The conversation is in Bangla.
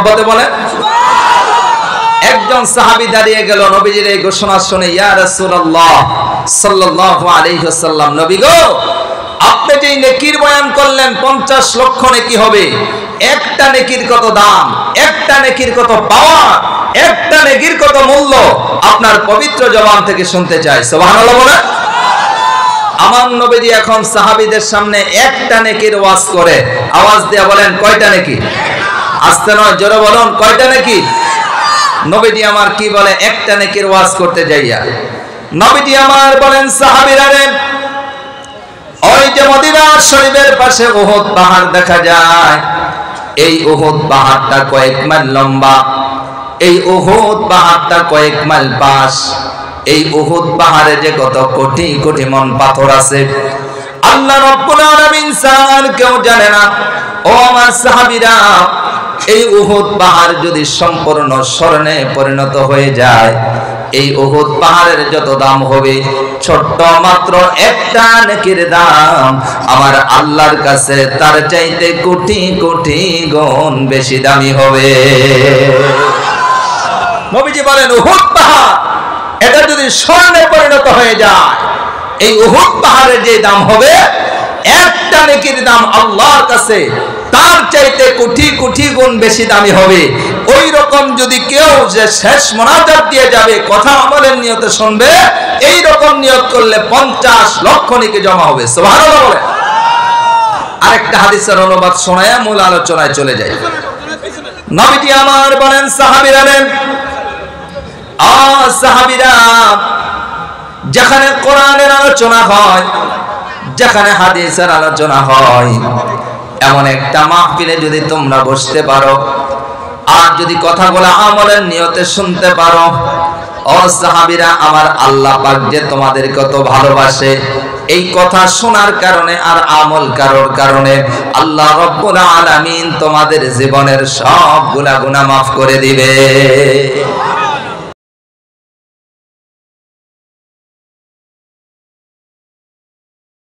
মহব্বতে বলেন একজন সাহাবী দাঁড়িয়ে গেল নবীজির এই ঘোষণা শুনে, ইয়া রাসূলুল্লাহ সাল্লাল্লাহু আলাইহি ওয়াসাল্লাম, নবী গো, আপনি যে নেকির বয়ান করলেন 50 লক্ষ নেকি হবে, একটা নেকির কত দাম, একটা নেকির কত পাওয়ার, একটা নেকির কত মূল্য আপনার পবিত্র জবান থেকে শুনতে চাই। সুবহানাল্লাহ বলেন। আমার নবীজি এখন সাহাবীদের সামনে একটা নেকির ওয়াজ করে, আওয়াজ দিয়ে বলেন কয়টা নেকি? আস্তে নয়, জোরে বলুন কয়টা নেকি? নবীজি আমার কি বলে, একটা নেকির ওয়াজ করতে যাইয়া নবীজি আমার বলেন, সাহাবীরা রে, ওই যে মদিনা শরীফের পাশে উহুদ পাহাড় দেখা যায়, এই উহুদ পাহাড়টা কয়েক মাইল লম্বা, এই উহুদ পাহাড়টা কয়েক মাইল পাশ, এই উহুদ পাহাড়ে যে কত কোটি কোটি মন পাথর আছে আল্লাহ রাব্বুল আলামিন সার কেউ জানে না। ও আমার সাহাবীরা, এই উহুদ পাহাড় যদি সম্পূর্ণ স্বর্ণে পরিণত হয়ে যায়, এই উহুদ পাহাড়ের যত দাম হবে, ছোট্ট মাত্র একটা নেকির দাম আমার আল্লাহর কাছে তার চাইতে কোটি কোটি গুণ বেশি দামি হবে। নবীজি বলেন, উহুদ পাহাড় এটা যদি স্বর্ণে পরিণত হয়ে যায়, এই উহুদ পাহাড়ের যে দাম হবে, একটা নেকির দাম আল্লাহর কাছে তার চাইতে কোটি কোটি গুণ বেশি দামি হবে। ওই রকম যদি কেউ যে শেষ মোনাজাত দিয়ে যাবে, কথা আমলের নিয়তে শুনবে, এই রকম নিয়ত করলে 50 লক্ষ নেকি জমা হবে। সুবহানাল্লাহ বলে। আরেকটা হাদিসের অনুবাদ শোনায়া মূল আলোচনায় চলে যায়। নবীজি আমার বলেন, সাহাবীরা রে, সাহাবীরা, যেখানে কোরআনের আলোচনা হয়, যেখানে হাদিসের আলোচনা হয়, এমন একটা মাহফিলে যদি তোমরা বসতে পারো আর যদি কথাগুলো আমলের নিয়তে শুনতে পারো, ও সাহাবীরা, আমার আল্লাহ পাক যে তোমাদের কত ভালোবাসে, এই কথা শোনার কারণে আর আমল করার কারণে আল্লাহ রাব্বুল আলামিন তোমাদের জীবনের সবগুলা গুনাহ মাফ করে দিবে।